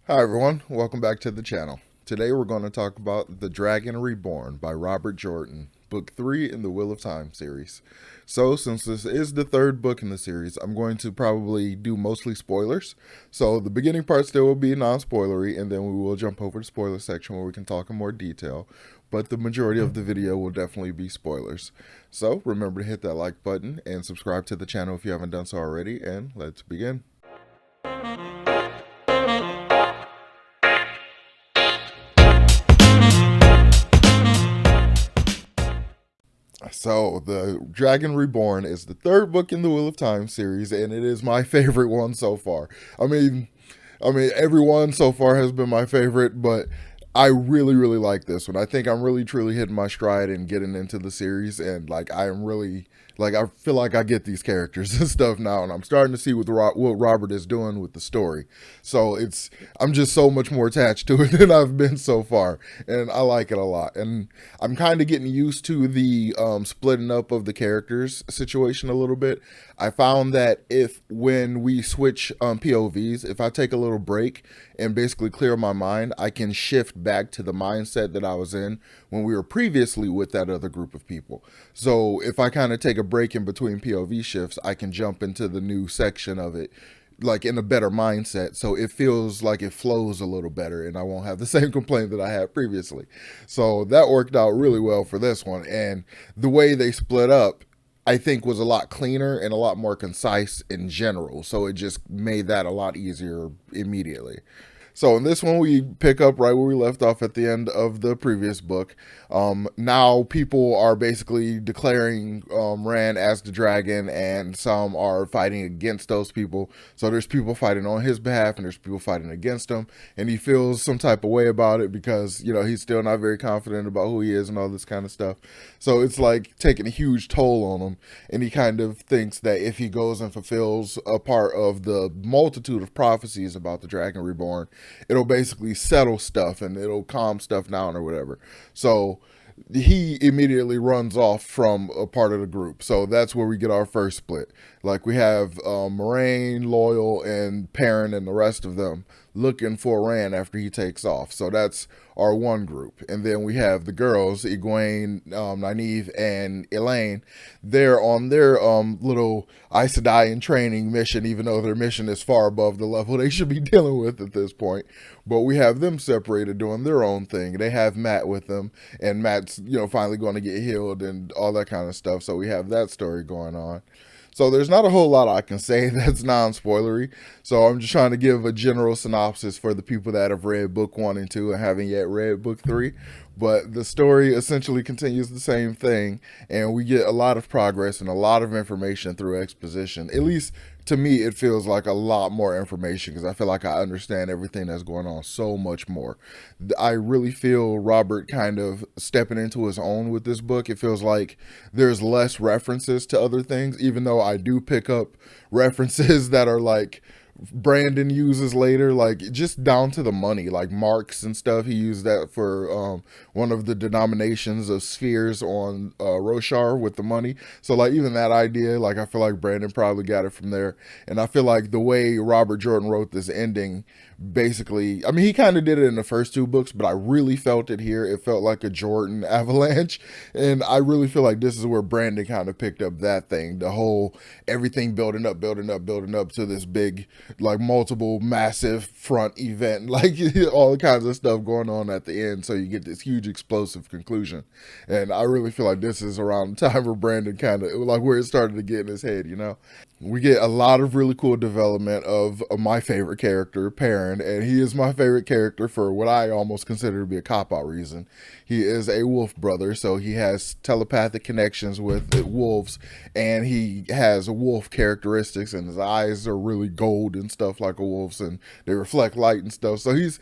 Hi everyone, welcome back to the channel. Today we're going to talk about The Dragon Reborn by Robert Jordan, book 3 in the Wheel of Time series. So since this is the third book in the series, I'm going to probably do mostly spoilers. So the beginning part still will be non-spoilery, and then we will jump over to spoiler section where we can talk in more detail. But the majority of the video will definitely be spoilers. So remember to hit that like button and subscribe to the channel if you haven't done so already, and let's begin. So, The Dragon Reborn is the third book in the Wheel of Time series, and it is my favorite one so far. I mean, every one so far has been my favorite, but I really, really like this one. I think I'm really, truly hitting my stride and getting into the series, and I am really I feel like I get these characters and stuff now, and I'm starting to see what Robert is doing with the story. So I'm just so much more attached to it than I've been so far, and I like it a lot. And I'm kind of getting used to the splitting up of the characters situation a little bit. I found that if when we switch POVs, if I take a little break and basically clear my mind, I can shift back to the mindset that I was in when we were previously with that other group of people. So if I kind of take a break in between POV shifts, I can jump into the new section of it like in a better mindset, so it feels like it flows a little better and I won't have the same complaint that I had previously. So that worked out really well for this one, and the way they split up I think was a lot cleaner and a lot more concise in general, so it just made that a lot easier immediately. So in this one, we pick up right where we left off at the end of the previous book. Now people are basically declaring Rand as the dragon, and some are fighting against those people. So there's people fighting on his behalf, and there's people fighting against him, and he feels some type of way about it because he's still not very confident about who he is and all this kind of stuff. So it's like taking a huge toll on him, and he kind of thinks that if he goes and fulfills a part of the multitude of prophecies about the Dragon Reborn, it'll basically settle stuff and it'll calm stuff down or whatever. So he immediately runs off from a part of the group. So that's where we get our first split. Like we have Moraine, Loyal, and Perrin and the rest of them looking for Rand after he takes off. So that's our one group. And then we have the girls, Egwene, Nynaeve, and Elaine. They're on their little Aes Sedai in training mission, even though their mission is far above the level they should be dealing with at this point. But we have them separated doing their own thing. They have Matt with them, and Matt's, finally going to get healed and all that kind of stuff. So we have that story going on. So there's not a whole lot I can say that's non-spoilery. So I'm just trying to give a general synopsis for the people that have read book 1 and 2 and haven't yet read book 3. But the story essentially continues the same thing, and we get a lot of progress and a lot of information through exposition. At least to me, it feels like a lot more information because I feel like I understand everything that's going on so much more. I really feel Robert kind of stepping into his own with this book. It feels like there's less references to other things, even though I do pick up references that are like Brandon uses later, like just down to the money, like marks and stuff. He used that for one of the denominations of spheres on Roshar with the money. So like even that idea, like I feel like Brandon probably got it from there. And I feel like the way Robert Jordan wrote this ending, basically, I mean, he kind of did it in the first 2 books, but I really felt it here. It felt like a Jordan avalanche. And I really feel like this is where Brandon kind of picked up that thing, the whole everything building up, building up, building up to this big, like multiple massive front event, like all kinds of stuff going on at the end. So you get this huge explosive conclusion. And I really feel like this is around the time where Brandon kind of, like where it started to get in his head. We get a lot of really cool development of my favorite character, Perrin, and he is my favorite character for what I almost consider to be a cop-out reason. He is a wolf brother, so he has telepathic connections with wolves, and he has wolf characteristics, and his eyes are really gold and stuff like a wolf's, and they reflect light and stuff. So he's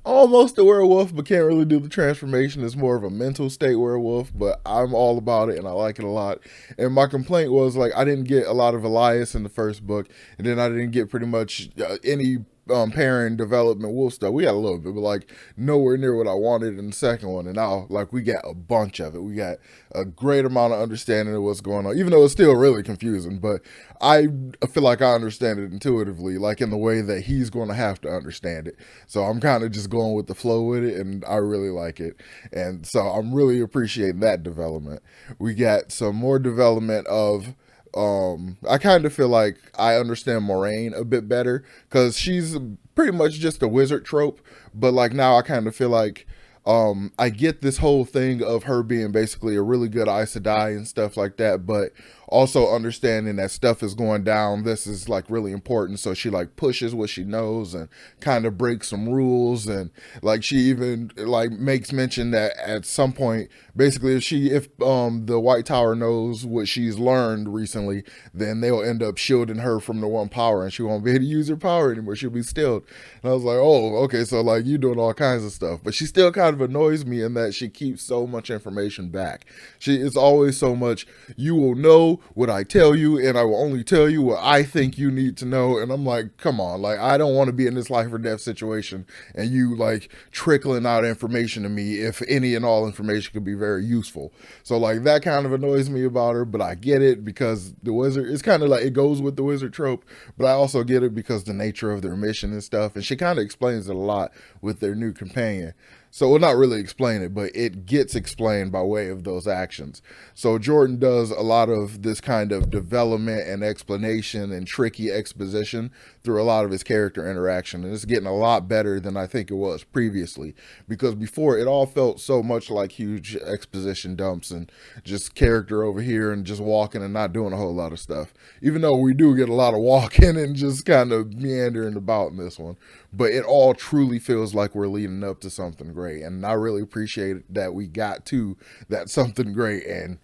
almost a werewolf, but can't really do the transformation. It's more of a mental state werewolf, but I'm all about it, and I like it a lot. And my complaint was, like, I didn't get a lot of Elias in the first book, and then I didn't get pretty much any pairing development wolf stuff. We got a little bit, but like nowhere near what I wanted in the second one. And now like we got a bunch of it. We got a great amount of understanding of what's going on, even though it's still really confusing. But I feel like I understand it intuitively, like in the way that he's going to have to understand it. So I'm kind of just going with the flow with it, and I really like it. And so I'm really appreciating that development. We got some more development of I kind of feel like I understand Moraine a bit better because she's pretty much just a wizard trope, but like now I kind of feel like I get this whole thing of her being basically a really good Aes Sedai and stuff like that, but also understanding that stuff is going down. This is like really important, so she like pushes what she knows and kind of breaks some rules, and like she even like makes mention that at some point, basically, if the White Tower knows what she's learned recently, then they'll end up shielding her from the one power, and she won't be able to use her power anymore. She'll be stilled. And I was like, oh, okay, so like you doing all kinds of stuff, but she still kind of annoys me in that she keeps so much information back. It's always so much. You will know what I tell you, and I will only tell you what I think you need to know. And I'm like, come on, like I don't want to be in this life or death situation, and you like trickling out information to me if any and all information could be very useful. So like that kind of annoys me about her, but I get it because the wizard, it's kind of like it goes with the wizard trope, but I also get it because the nature of their mission and stuff, and she kind of explains it a lot with their new companion. So we'll not really explain it, but it gets explained by way of those actions. So Jordan does a lot of this kind of development and explanation and tricky exposition through a lot of his character interaction. And it's getting a lot better than I think it was previously. Because before it all felt so much like huge exposition dumps and just character over here and just walking and not doing a whole lot of stuff. Even though we do get a lot of walking and just kind of meandering about in this one. But it all truly feels like we're leading up to something great. And I really appreciate that we got to that something great. And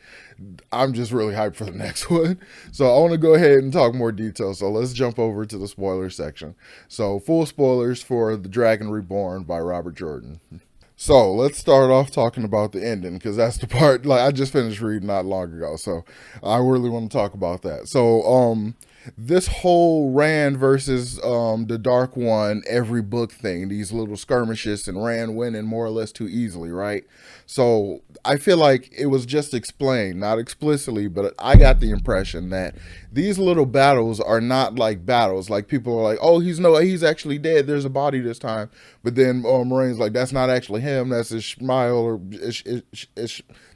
I'm just really hyped for the next one. So I want to go ahead and talk more details. So let's jump over to the spoiler section. So full spoilers for The Dragon Reborn by Robert Jordan. So let's start off talking about the ending, because that's the part like I just finished reading not long ago. So I really want to talk about that. So this whole Rand versus the Dark One every book thing, these little skirmishes and Rand winning more or less too easily, right? So I feel like it was just explained, not explicitly, but I got the impression that these little battles are not like battles. Like people are like, oh, he's actually dead. There's a body this time. But then Moraine's like, that's not actually him. That's Ishmael or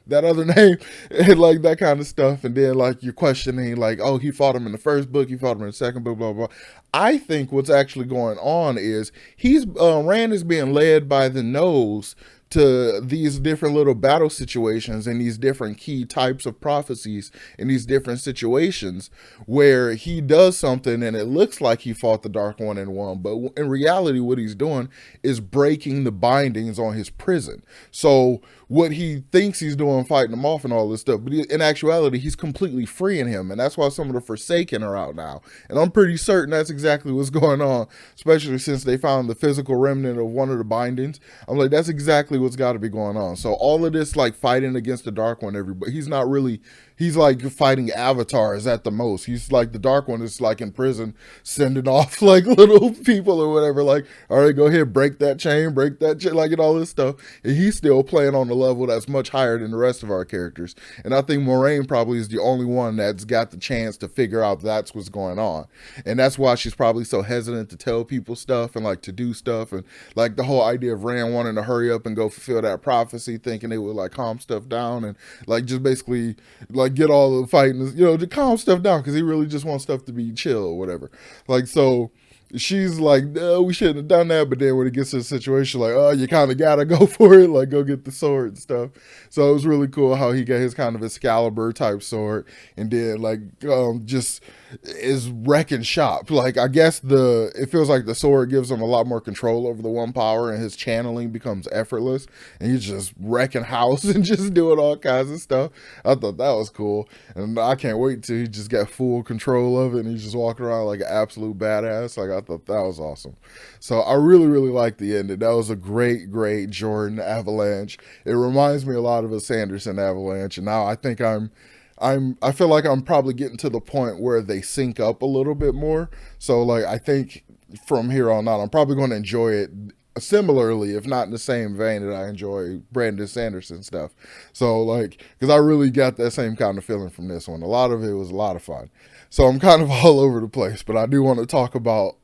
that other name, and like that kind of stuff. And then like you're questioning like, oh, he fought him in the first book, he fought him in the second book, blah, blah, blah. I think what's actually going on is Rand is being led by the nose to these different little battle situations and these different key types of prophecies in these different situations where he does something and it looks like he fought the Dark One and won, but in reality what he's doing is breaking the bindings on his prison. So what he thinks he's doing, fighting him off and all this stuff, but in actuality he's completely freeing him, and that's why some of the Forsaken are out now. And I'm pretty certain that's exactly what's going on, especially since they found the physical remnant of one of the bindings. I'm like, that's exactly what's got to be going on. So all of this like fighting against the Dark One, everybody, he's not really, he's like fighting avatars at the most. He's like, the Dark One is like in prison sending off like little people or whatever, like, all right, go ahead, break that chain, like, and all this stuff. And he's still playing on the level that's much higher than the rest of our characters. And I think Moraine probably is the only one that's got the chance to figure out that's what's going on. And that's why she's probably so hesitant to tell people stuff and like to do stuff. And like the whole idea of Rand wanting to hurry up and go fulfill that prophecy, thinking it would like calm stuff down and like just basically like get all the fighting, you know, to calm stuff down, because he really just wants stuff to be chill or whatever. Like, so she's like, no, we shouldn't have done that. But then when it gets to the situation, like, oh, you kind of gotta go for it, like go get the sword and stuff. So it was really cool how he got his kind of Excalibur type sword, and then like just is wrecking shop. Like, I guess it feels like the sword gives him a lot more control over the one power, and his channeling becomes effortless, and he's just wrecking house and just doing all kinds of stuff. I thought that was cool, and I can't wait till he just got full control of it and he's just walking around like an absolute badass. Like, I thought that was awesome. So I really, really liked the ending. That was a great, great Jordan Avalanche. It reminds me a lot of a Sanderson Avalanche, and now I think I feel like I'm probably getting to the point where they sync up a little bit more. So like, I think from here on out, I'm probably going to enjoy it similarly, if not in the same vein that I enjoy Brandon Sanderson stuff. So like, because I really got that same kind of feeling from this one. A lot of it was a lot of fun. So I'm kind of all over the place, but I do want to talk about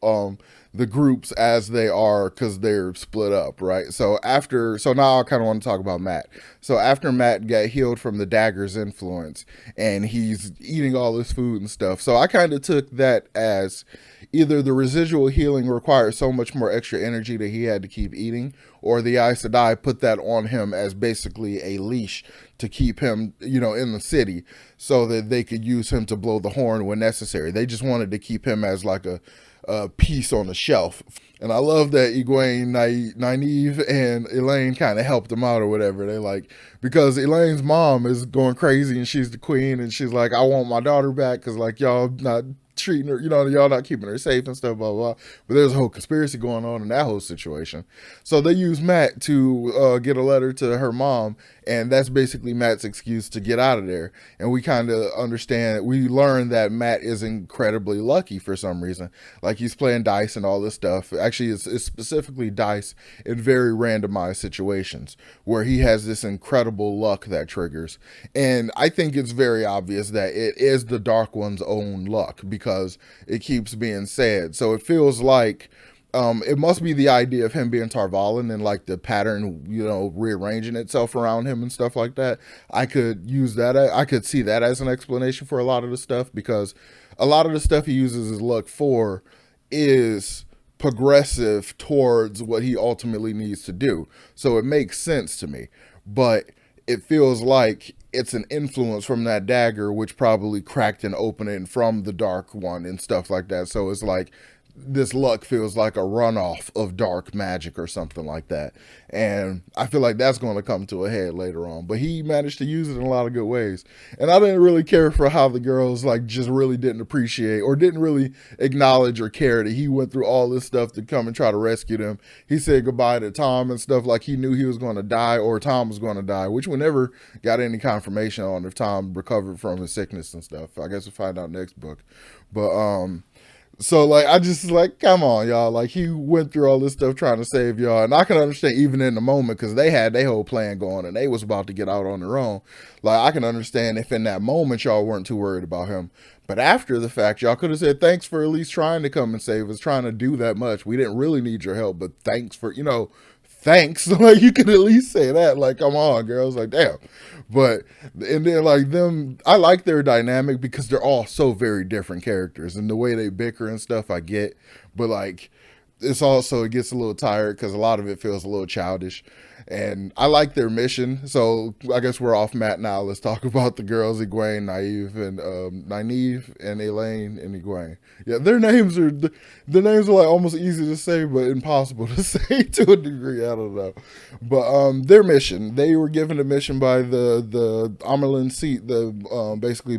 the groups as they are, because they're split up, right? So now I kind of want to talk about Matt. So after Matt got healed from the dagger's influence and he's eating all this food and stuff, so I kind of took that as either the residual healing required so much more extra energy that he had to keep eating, or the Aes Sedai put that on him as basically a leash to keep him, in the city, so that they could use him to blow the horn when necessary. They just wanted to keep him as like a piece on the shelf. And I love that Egwene, Nynaeve, and Elaine kind of helped him out or whatever. They like, because Elaine's mom is going crazy and she's the queen and she's like, I want my daughter back because like y'all not treating her, y'all not keeping her safe and stuff, blah, blah, blah. But there's a whole conspiracy going on in that whole situation. So they use Matt to get a letter to her mom, and that's basically Matt's excuse to get out of there. And we kind of we learn that Matt is incredibly lucky for some reason. Like he's playing dice and all this stuff. Actually, it's specifically dice in very randomized situations where he has this incredible luck that triggers. And I think it's very obvious that it is the Dark One's own luck, because it keeps being said. So it feels like it must be the idea of him being Tarvalin and like the pattern, rearranging itself around him and stuff like that. I could use that. I could see that as an explanation for a lot of the stuff, because a lot of the stuff he uses his luck for is progressive towards what he ultimately needs to do. So it makes sense to me, but it feels like it's an influence from that dagger, which probably cracked an opening from the Dark One and stuff like that. So it's like this luck feels like a runoff of dark magic or something like that. And I feel like that's going to come to a head later on. But he managed to use it in a lot of good ways. And I didn't really care for how the girls like just really didn't appreciate or didn't really acknowledge or care that he went through all this stuff to come and try to rescue them. He said goodbye to Tom and stuff like he knew he was going to die or Tom was going to die, which we never got any confirmation on if Tom recovered from his sickness and stuff. I guess we'll find out next book. But so like I just like, come on, y'all. Like he went through all this stuff trying to save y'all, and I can understand even in the moment, because they had their whole plan going and they was about to get out on their own. Like I can understand if in that moment y'all weren't too worried about him, but after the fact y'all could have said thanks for at least trying to come and save us, trying to do that much. We didn't really need your help, but thanks for thanks. Like you could at least say that. Like come on, girls. Like damn. But and then like them, I like their dynamic because they're all so very different characters, and the way they bicker and stuff I get, but like it's also, it gets a little tired because a lot of it feels a little childish. And I like their mission. So I guess we're off Matt now. Let's talk about the girls, Egwene, Nynaeve, and Elaine and Egwene. Yeah, their names are like almost easy to say, but impossible to say to a degree. I don't know. But their mission, they were given a mission by the Amerlin seat, the basically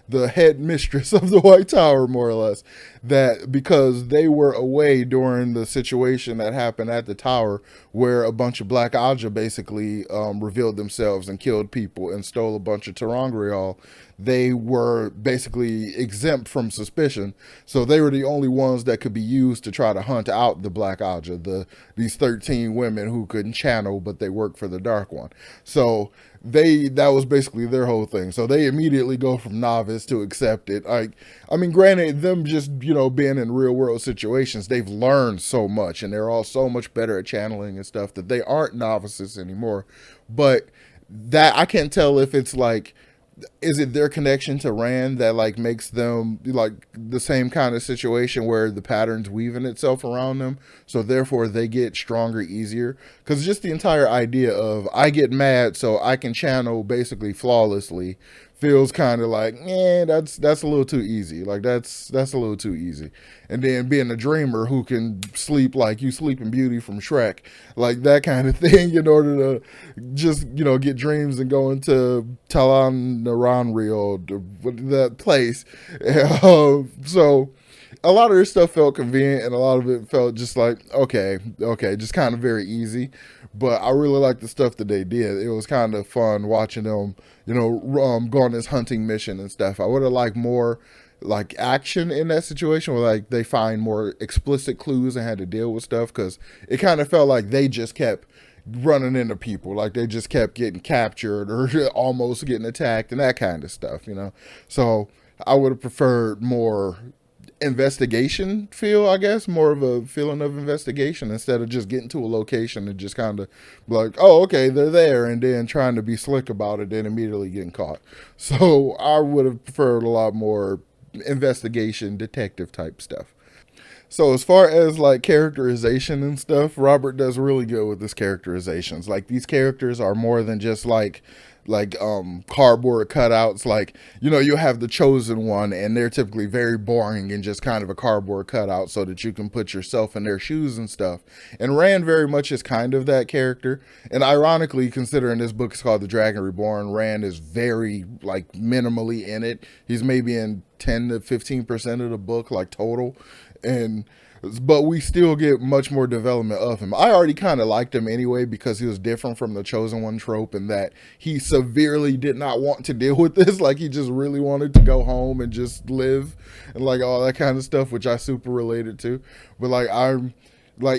the head mistress of the White Tower, more or less, that because they were away during the situation that happened at the tower where a bunch of Black Aja basically revealed themselves and killed people and stole a bunch of Terangrial, they were basically exempt from suspicion. So they were the only ones that could be used to try to hunt out the Black Aja, these 13 women who couldn't channel, but they worked for the Dark One. So that was basically their whole thing. So they immediately go from novice to accepted. Like, I mean, granted, them just, being in real world situations, they've learned so much and they're all so much better at channeling and stuff that they aren't novices anymore. But that, I can't tell if it's like, is it their connection to Rand that like makes them like the same kind of situation where the pattern's weaving itself around them, so therefore they get stronger easier? Because just the entire idea of I get mad so I can channel basically flawlessly feels kind of like, that's a little too easy. Like that's a little too easy. And then being a dreamer who can sleep like you Sleeping Beauty from Shrek, like that kind of thing, in order to just get dreams and go into Talan Naranrio, that place. So a lot of this stuff felt convenient, and a lot of it felt just like okay, just kind of very easy. But I really liked the stuff that they did. It was kind of fun watching them, go on this hunting mission and stuff. I would have liked more like action in that situation where like they find more explicit clues and had to deal with stuff, because it kind of felt like they just kept running into people, like they just kept getting captured or almost getting attacked and that kind of stuff, you know. So I would have preferred more investigation feel, I guess, more of a feeling of investigation instead of just getting to a location and just kind of like, oh, okay, they're there, and then trying to be slick about it, then immediately getting caught. So I would have preferred a lot more investigation, detective type stuff. So as far as like characterization and stuff, Robert does really good with his characterizations. Like these characters are more than just like cardboard cutouts. Like, you know, you have the chosen one and they're typically very boring and just kind of a cardboard cutout so that you can put yourself in their shoes and stuff. And Rand very much is kind of that character. And ironically, considering this book is called The Dragon Reborn, Rand is very like minimally in it. He's maybe in 10 to 15% of the book, like total. And but we still get much more development of him. I already kind of liked him anyway because he was different from the chosen one trope, and that he severely did not want to deal with this. Like he just really wanted to go home and just live and like all that kind of stuff, which I super related to. But like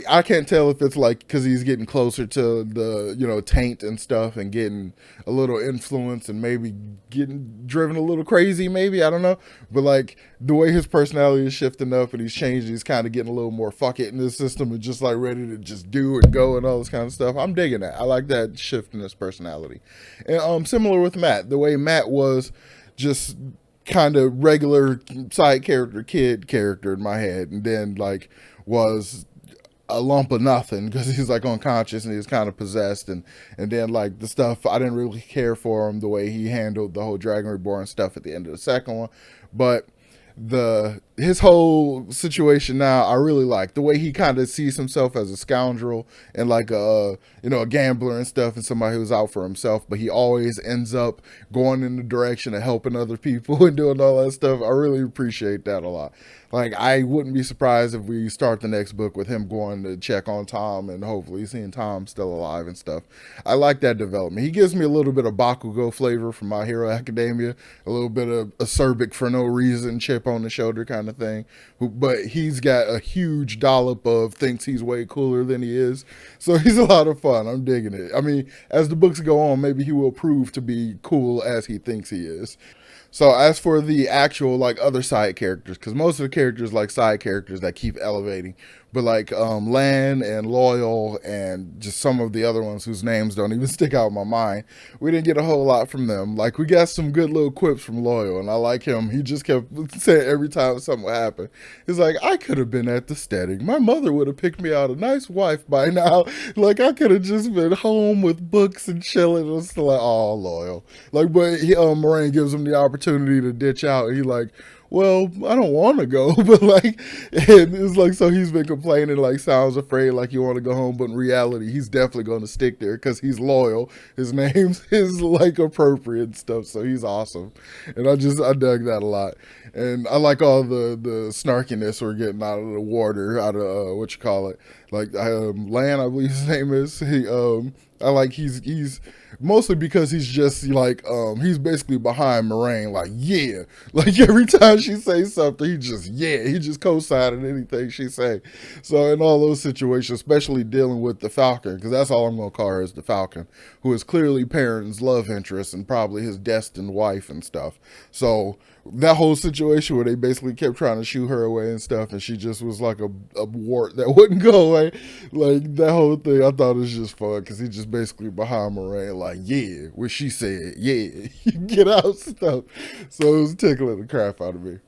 I can't tell if it's like because he's getting closer to the, you know, taint and stuff and getting a little influence and maybe getting driven a little crazy, maybe, I don't know. But like the way his personality is shifting up and he's changing, he's kind of getting a little more fuck it in the system and just like ready to just do and go and all this kind of stuff. I'm digging that. I like that shift in his personality. And similar with Matt, the way Matt was just kind of regular side character, kid character in my head, and then like was a lump of nothing because he's like unconscious and he was kind of possessed, and then like the stuff I didn't really care for him the way he handled the whole Dragon Reborn stuff at the end of the second one. But the his whole situation now I really like the way he kind of sees himself as a scoundrel and like a, you know, a gambler and stuff, and somebody who's out for himself, but he always ends up going in the direction of helping other people and doing all that stuff. I really appreciate that a lot. Like I wouldn't be surprised if we start the next book with him going to check on Tom and hopefully seeing Tom still alive and stuff. I like that development. He gives me a little bit of Bakugo flavor from My Hero Academia, a little bit of acerbic for no reason, chip on the shoulder kind of thing. But he's got a huge dollop of thinks he's way cooler than he is. So he's a lot of fun. I'm digging it. I mean, as the books go on, maybe he will prove to be cool as he thinks he is. So as for the actual like other side characters, because most of the characters like side characters that keep elevating, but like Lan and Loyal and just some of the other ones whose names don't even stick out in my mind, we didn't get a whole lot from them. Like we got some good little quips from Loyal, and I like him. He just kept saying every time something would happen, he's like, I could have been at the steading. My mother would have picked me out a nice wife by now. Like I could have just been home with books and chilling. And it's like, oh, Loyal. Like, but he, Moraine gives him the opportunity to ditch out. And he like, well, I don't want to go, but like, and it's like, so he's been complaining, like, sounds afraid, like you want to go home, but in reality, he's definitely going to stick there because he's loyal. His name's is like appropriate and stuff, so he's awesome, and I dug that a lot, and I like all the snarkiness we're getting out of the water, out of what you call it, like Lan, I believe his name is. I like he's mostly because he's just like he's basically behind Moraine, like yeah, like every time she says something he just co-signing anything she say. So in all those situations, especially dealing with the Falcon, because that's all I'm gonna call her, is the Falcon, who is clearly Perrin's love interest and probably his destined wife and stuff. So that whole situation where they basically kept trying to shoot her away and stuff, and she just was like a wart that wouldn't go away. Like that whole thing, I thought it was just fun because he just basically behind Moraine, like yeah, what she said, yeah, get out stuff. So it was tickling the crap out of me.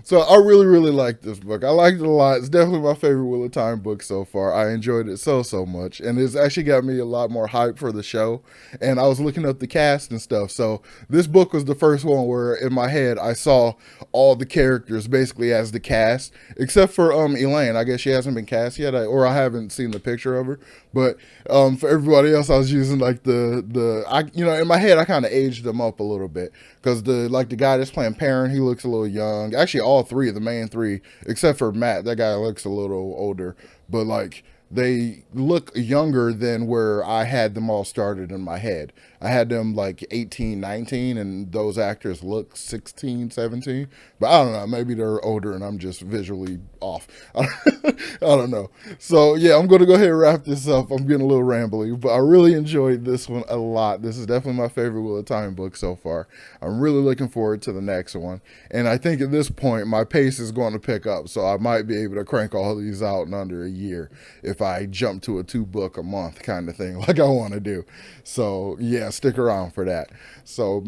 So I really, really like this book. I liked it a lot. It's definitely my favorite Wheel of Time book so far. I enjoyed it so much. And it's actually got me a lot more hype for the show. And I was looking up the cast and stuff. So this book was the first one where in my head I saw all the characters basically as the cast, except for Elaine. I guess she hasn't been cast yet, or I haven't seen the picture of her. But for everybody else, I was using like in my head I kind of aged them up a little bit because the guy that's playing Perrin, he looks a little young. Actually, all three of the main three, except for Matt, that guy looks a little older. But like they look younger than where I had them all started in my head. I had them like 18, 19, and those actors look 16, 17. But I don't know, maybe they're older and I'm just visually off. I don't know. So yeah, I'm going to go ahead and wrap this up. I'm getting a little rambly, but I really enjoyed this one a lot. This is definitely my favorite Wheel of Time book so far. I'm really looking forward to the next one. And I think at this point, my pace is going to pick up. So I might be able to crank all these out in under a year if I jump to a 2-book a month kind of thing like I want to do. So yeah, stick around for that. So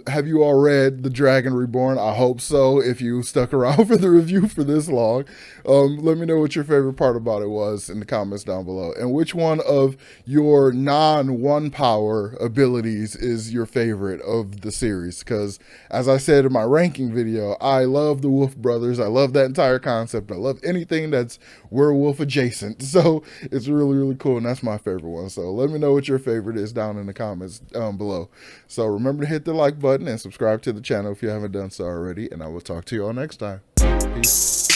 have you all read The Dragon Reborn? I hope so. If you stuck around for the review for this long, let me know what your favorite part about it was in the comments down below, and which one of your non-one power abilities is your favorite of the series. Because as I said in my ranking video, I love the Wolf Brothers. I love that entire concept. I love anything that's werewolf adjacent. So it's really, really cool, and that's my favorite one. So let me know what your favorite is down in the comments below. So remember to hit the like button and subscribe to the channel if you haven't done so already, and I will talk to you all next time. Peace.